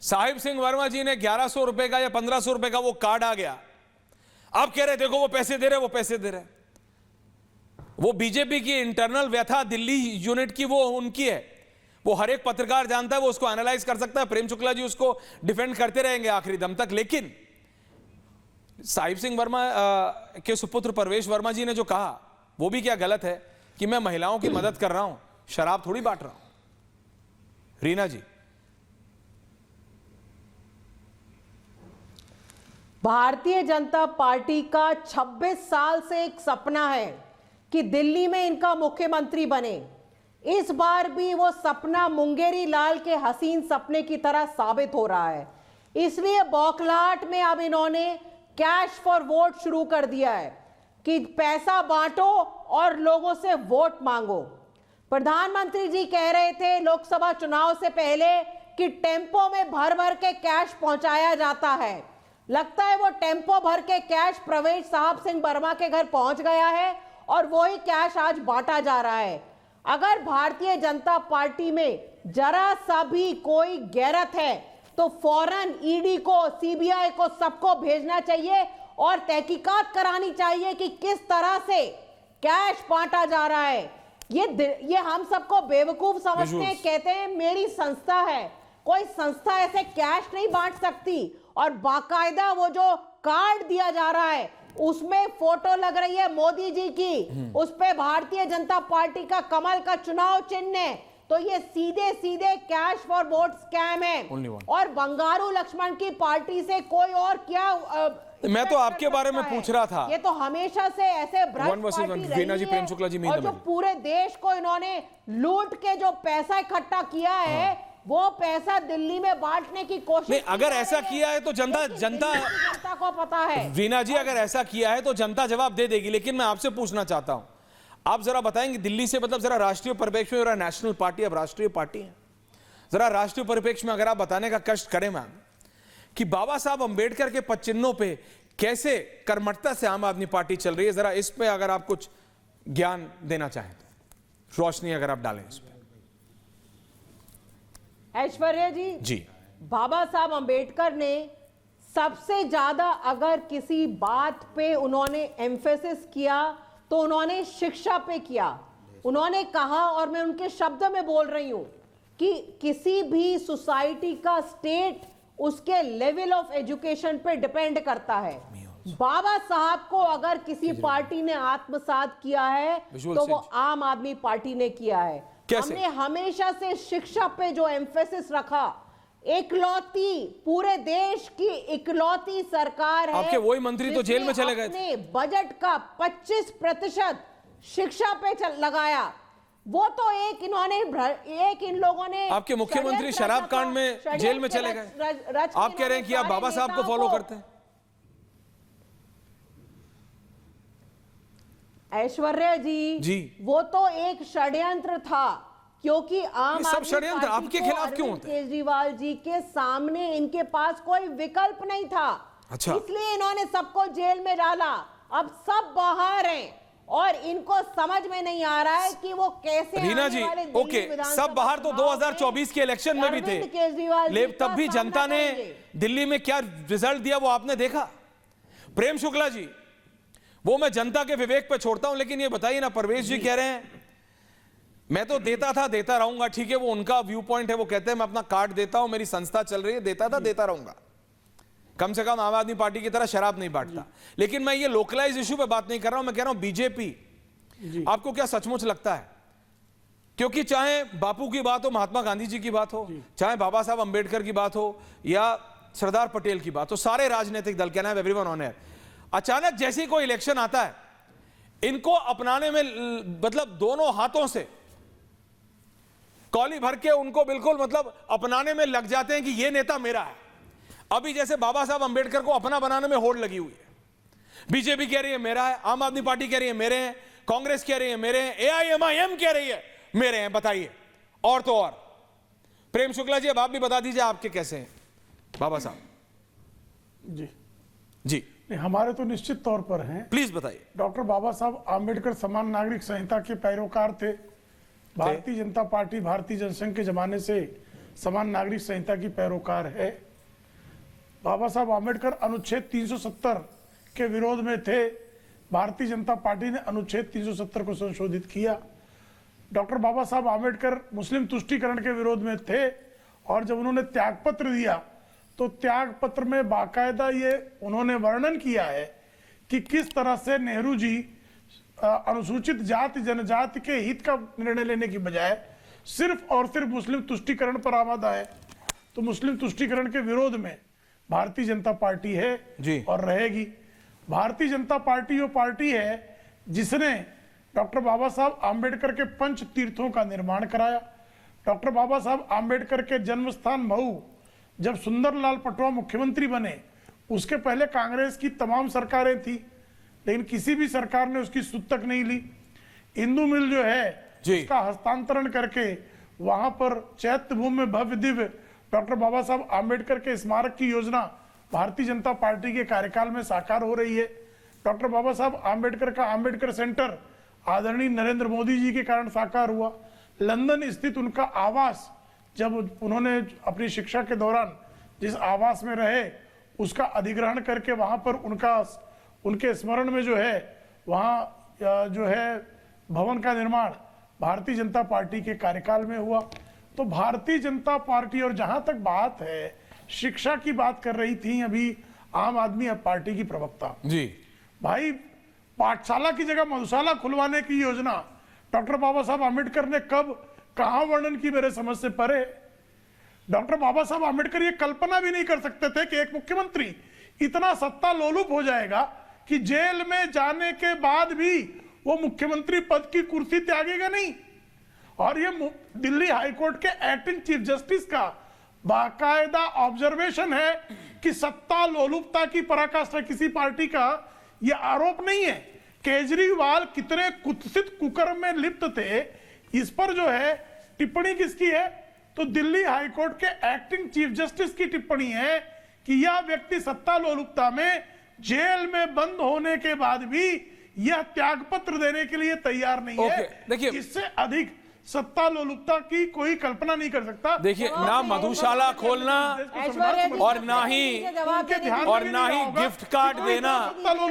साहिब सिंह वर्मा जी ने 1100 रुपए का या 1500 रुपए का वो कार्ड आ गया, आप कह रहे देखो वो पैसे दे रहे, वो पैसे दे रहे। वो बीजेपी की इंटरनल व्यथा दिल्ली यूनिट की वो उनकी है, वो हर एक पत्रकार जानता है, वो उसको एनालाइज कर सकता है। प्रेम शुक्ला जी उसको डिफेंड करते रहेंगे आखिरी दम तक। लेकिन साहिब सिंह वर्मा के सुपुत्र परवेश वर्मा जी ने जो कहा वो भी क्या गलत है कि मैं महिलाओं की मदद कर रहा हूं, शराब थोड़ी बांट रहा हूं। रीना जी, भारतीय जनता पार्टी का 26 साल से एक सपना है कि दिल्ली में इनका मुख्यमंत्री बने। इस बार भी वो सपना मुंगेरी लाल के हसीन सपने की तरह साबित हो रहा है। इसलिए बौखलाहट में अब इन्होंने कैश फॉर वोट शुरू कर दिया है कि पैसा बांटो और लोगों से वोट मांगो। प्रधानमंत्री जी कह रहे थे लोकसभा चुनाव से पहले कि टेम्पो में भर भर के कैश पहुंचाया जाता है। लगता है वो टेम्पो भर के कैश प्रवेश साहब सिंह वर्मा के घर पहुंच गया है और वही कैश आज बांटा जा रहा है। अगर भारतीय जनता पार्टी में जरा सा भी कोई गैरत है तो फौरन ईडी को, सीबीआई को, सबको भेजना चाहिए और तहकीकात करानी चाहिए कि किस तरह से कैश बांटा जा रहा है। ये हम सबको बेवकूफ समझते हैं, कहते हैं मेरी संस्था है। कोई संस्था ऐसे कैश नहीं बांट सकती। और बाकायदा वो जो कार्ड दिया जा रहा है उसमें फोटो लग रही है मोदी जी की, उस पे भारतीय जनता पार्टी का कमल का चुनाव चिन्ह है। तो ये सीधे सीधे कैश फॉर वोट स्कैम है। और बंगारू लक्ष्मण की पार्टी से कोई और क्या मैं तो आपके बारे में पूछ रहा था। ये तो हमेशा से ऐसे भ्रष्ट पार्टी रही है और जो पूरे देश को इन्होंने लूट के जो पैसा इकट्ठा किया है वो पैसा दिल्ली में बांटने की कोशिश। नहीं, अगर ऐसा किया है तो जनता को पता है। वीना जी, अगर ऐसा किया है तो जनता जवाब दे देगी। लेकिन मैं आपसे पूछना चाहता हूं, आप जरा बताएंगे दिल्ली से, मतलब जरा राष्ट्रीय परिप्रेक्ष्य में, जरा नेशनल पार्टी अब राष्ट्रीय पार्टी है, जरा राष्ट्रीय परिप्रेक्ष्य में अगर आप बताने का कष्ट करें मैम कि बाबा साहब अंबेडकर के पद चिन्हों पे कैसे कर्मठता से आम आदमी पार्टी चल रही है, जरा इस पे अगर आप कुछ ज्ञान देना चाहें तो रोशनी अगर आप डालें इस पे। ऐश्वर्या जी, बाबा साहब अंबेडकर ने सबसे ज्यादा अगर किसी बात पे उन्होंने एम्फेसिस किया तो उन्होंने शिक्षा पे किया। उन्होंने कहा, और मैं उनके शब्द में बोल रही हूं, कि किसी भी सोसाइटी का स्टेट उसके लेवल ऑफ एजुकेशन पे डिपेंड करता है। बाबा साहब को अगर किसी पार्टी ने आत्मसात किया है तो वो आम आदमी पार्टी ने किया है। हमने हमेशा से शिक्षा पे जो एम्फेसिस रखा, इकलौती, पूरे देश की इकलौती सरकार है। आपके वही मंत्री तो जेल में चले गए थे। बजट का 25% शिक्षा पे लगाया। वो तो एक इन लोगों ने, आपके मुख्यमंत्री शराब कांड में जेल में चले गए। आप कह रहे हैं कि आप बाबा साहब को फॉलो करते हैं। ऐश्वर्या जी, वो तो एक षड्यंत्र था, क्योंकि आम सब षड्यंत्र आपके खिलाफ क्यों होते हैं? केजरीवाल जी के सामने इनके पास कोई विकल्प नहीं था। अच्छा। इसलिए इन्होंने सबको जेल में डाला। अब सब बाहर हैं और इनको समझ में नहीं आ रहा है कि वो कैसे। रीना जी, ओके, सब बाहर तो 2024 के इलेक्शन में भी थे, लेकिन तब भी जनता ने दिल्ली में क्या रिजल्ट दिया वो आपने देखा। प्रेम शुक्ला जी, वो मैं जनता के विवेक पे छोड़ता हूं, लेकिन ये बताइए ना, परवेश जी कह रहे हैं मैं तो देता था, देता रहूंगा। ठीक है, वो उनका व्यू पॉइंट है, वो कहते हैं मैं अपना कार्ड देता हूं, मेरी संस्था चल रही है, देता था, देता रहूंगा। कम से कम आम आदमी पार्टी की तरह शराब नहीं बांटता। लेकिन मैं ये लोकलाइज इशू पे बात नहीं कर रहा हूं, मैं कह रहा हूं बीजेपी, आपको क्या सचमुच लगता है? क्योंकि चाहे बापू की बात हो, महात्मा गांधी जी की बात हो, चाहे बाबा साहब अंबेडकर की बात हो या सरदार पटेल की बात हो, सारे राजनीतिक दल, कहना है एवरीवन ऑन एयर, अचानक जैसे ही कोई इलेक्शन आता है इनको अपनाने में, मतलब दोनों हाथों से कौली भर के उनको बिल्कुल मतलब अपनाने में लग जाते हैं कि ये नेता मेरा है। अभी जैसे बाबा साहब अंबेडकर को अपना बनाने में होड़ लगी हुई है। बीजेपी कह रही है मेरा है, आम आदमी पार्टी कह रही है मेरे हैं, कांग्रेस कह रही है मेरे हैं, एआईएमआईएम कह रही है मेरे हैं। बताइए, और तो और। प्रेम शुक्ला जी, अब आप भी बता दीजिए आपके कैसे हैं बाबा साहब? जी, हमारे तो निश्चित तौर पर हैं। प्लीज बताइए। डॉक्टर बाबा साहब आम्बेडकर समान नागरिक संहिता के पैरोकार थे। भारतीय जनता पार्टी, भारतीय जनसंघ के जमाने से समान नागरिक संहिता की पैरोकार है। बाबा साहब आम्बेडकर अनुच्छेद 370 के विरोध में थे। भारतीय जनता पार्टी ने अनुच्छेद 370 को संशोधित किया। डॉक्टर बाबा साहब आम्बेडकर मुस्लिम तुष्टीकरण के विरोध में थे और जब उन्होंने त्यागपत्र दिया तो त्यागपत्र में बाकायदा ये उन्होंने वर्णन किया है कि किस तरह से नेहरू जी अनुसूचित जाति जनजाति के हित का निर्णय लेने की बजाय सिर्फ और सिर्फ मुस्लिम तुष्टीकरण पर आमादा है। तो मुस्लिम तुष्टीकरण के विरोध में भारतीय जनता पार्टी है जी। और रहेगी। भारतीय जनता पार्टी वो पार्टी है जिसने डॉक्टर बाबा साहब आम्बेडकर के पंच तीर्थों का निर्माण कराया। डॉक्टर बाबा साहब आम्बेडकर के जन्म स्थान महू जब सुंदरलाल पटवा मुख्यमंत्री बने, उसके पहले कांग्रेस की तमाम सरकारें थी, लेकिन किसी भी सरकार ने उसकी सुध तक नहीं ली। इंदू मिल जो है उसका हस्तांतरण करके वहां पर चैत्य भूमि में भव्य दिव्य डॉक्टर बाबा साहब आम्बेडकर के स्मारक की योजना भारतीय जनता पार्टी के कार्यकाल में साकार हो रही है। डॉक्टर बाबा साहब आम्बेडकर का आम्बेडकर सेंटर आदरणीय नरेंद्र मोदी जी के कारण साकार हुआ। लंदन स्थित उनका आवास, जब उन्होंने अपनी शिक्षा के दौरान जिस आवास में रहे उसका अधिग्रहण करके वहां पर उनके स्मरण में जो है वहां जो है भवन का निर्माण भारतीय जनता पार्टी के कार्यकाल में हुआ। तो भारतीय जनता पार्टी, और जहां तक बात है शिक्षा की बात कर रही थी अभी आम आदमी पार्टी की प्रवक्ता जी, भाई पाठशाला की जगह मधुशाला खुलवाने की योजना डॉक्टर बाबा साहब आम्बेडकर ने कब कहां वर्णन की, मेरे समझ से परे। डॉक्टर बाबा साहब आम्बेडकर ये कल्पना भी नहीं कर सकते थे कि एक मुख्यमंत्री इतना सत्ता लोलुप हो जाएगा कि जेल में जाने के बाद भी वो मुख्यमंत्री पद की कुर्सी त्यागेगा नहीं। और ये दिल्ली हाईकोर्ट के एक्टिंग चीफ जस्टिस का बाकायदा ऑब्जर्वेशन है कि सत्ता लोलुपता की पराकाष्ठा किसी पार्टी का ये आरोप नहीं है। केजरीवाल कितने कुत्सित कुकर्म में लिप्त थे, इस पर जो है टिप्पणी किसकी है, तो दिल्ली हाईकोर्ट के एक्टिंग चीफ जस्टिस की टिप्पणी है कि यह व्यक्ति सत्ता लोलुपता में जेल में बंद होने के बाद भी यह त्यागपत्र देने के लिए तैयार नहीं है। देखिए, इससे अधिक सत्ता लोलुपता की कोई कल्पना नहीं कर सकता। देखिए, ना मधुशाला खोलना और ना ही गिफ्ट कार्ड देना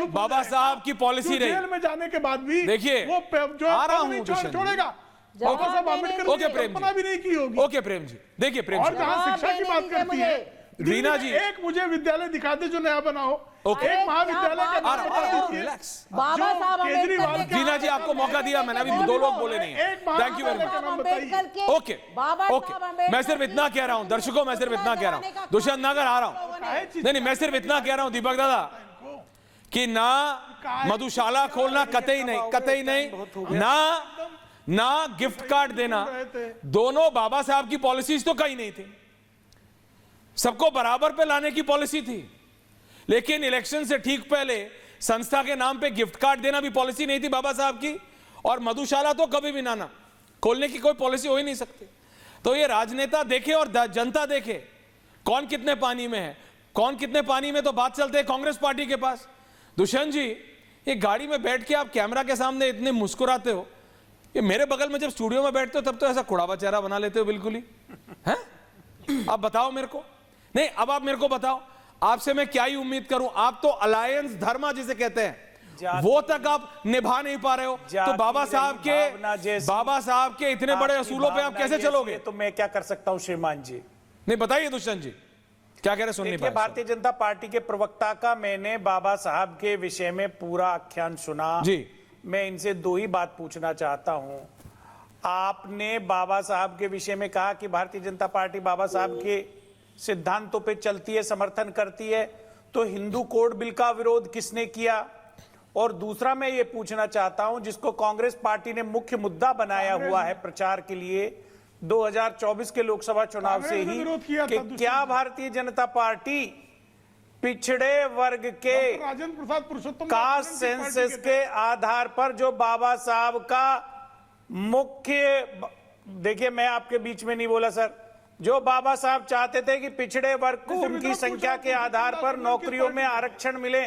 बाबा साहब की पॉलिसी रही। जेल में जाने के बाद भी देखिए वो जो आ रहा हूं छोड़ेगा। बाबा साहब आम्बेडकर ओके प्रेम कल्पना भी नहीं की होगी। ओके प्रेम जी, देखिए प्रेम और जी, जहां शिक्षा की बात करती है रीना जी, एक मुझे विद्यालय दिखा दे जो नया बना हो। ओके, एक महाविद्यालय का नाम बता दीजिए। बाबा साहब केजरीवाल रीना जी आपको मौका दिया, मैंने अभी दो लोग बोले नहीं। Thank you very much. Okay okay, मैं सिर्फ इतना कह रहा हूं दर्शकों, मैं सिर्फ इतना कह रहा हूं, दुष्यंत नागर आ रहा हूं, नहीं मैं सिर्फ इतना कह रहा हूं दीपक दादा कि ना मधुशाला खोलना कतई नहीं, ना गिफ्ट कार्ड देना, दोनों बाबा साहब की पॉलिसीज तो कहीं नहीं थी। सबको बराबर पे लाने की पॉलिसी थी, लेकिन इलेक्शन से ठीक पहले संस्था के नाम पे गिफ्ट कार्ड देना भी पॉलिसी नहीं थी बाबा साहब की, और मधुशाला तो कभी भी ना खोलने की कोई पॉलिसी हो ही नहीं सकती। तो ये राजनेता देखे और जनता देखे कौन कितने पानी में है, कौन कितने पानी में, तो बात चलते हैं कांग्रेस पार्टी के पास। दुष्यंत जी, ये गाड़ी में बैठ के आप कैमरा के सामने इतने मुस्कुराते हो, ये मेरे बगल में जब स्टूडियो में बैठते हो तब तो ऐसा कुड़ावा चेहरा बना लेते हो बिल्कुल ही, हैं? अब बताओ मेरे को, नहीं अब आप मेरे को बताओ, आपसे मैं क्या ही उम्मीद करूं। आप तो अलायंस धर्मा जिसे कहते हैं वो तक आप निभा नहीं पा रहे हो, तो बाबा साहब के इतने बड़े असूलों पे आप कैसे चलोगे? तो मैं क्या कर सकता हूं श्रीमान जी? नहीं बताइए दुष्यंत जी क्या कह रहे, सुन नहीं पाए। भारतीय जनता पार्टी के प्रवक्ता का मैंने बाबा साहब के विषय में पूरा आख्यान सुना जी। मैं इनसे दो ही बात पूछना चाहता हूं। आपने बाबा साहब के विषय में कहा कि भारतीय जनता पार्टी बाबा साहब के सिद्धांतों पे चलती है, समर्थन करती है, तो हिंदू कोड बिल का विरोध किसने किया? और दूसरा मैं ये पूछना चाहता हूं, जिसको कांग्रेस पार्टी ने मुख्य मुद्दा बनाया हुआ है प्रचार के लिए 2024 के लोकसभा चुनाव से ही, कि क्या भारतीय जनता पार्टी पिछड़े वर्ग के राजेंद्र प्रसाद पुरुषोत्तम कास्ट सेंसस के आधार पर जो बाबा साहब का मुख्य, देखिए मैं आपके बीच में नहीं बोला सर, जो बाबा साहब चाहते थे कि पिछड़े वर्ग को उनकी संख्या के आधार पर नौकरियों में आरक्षण मिले,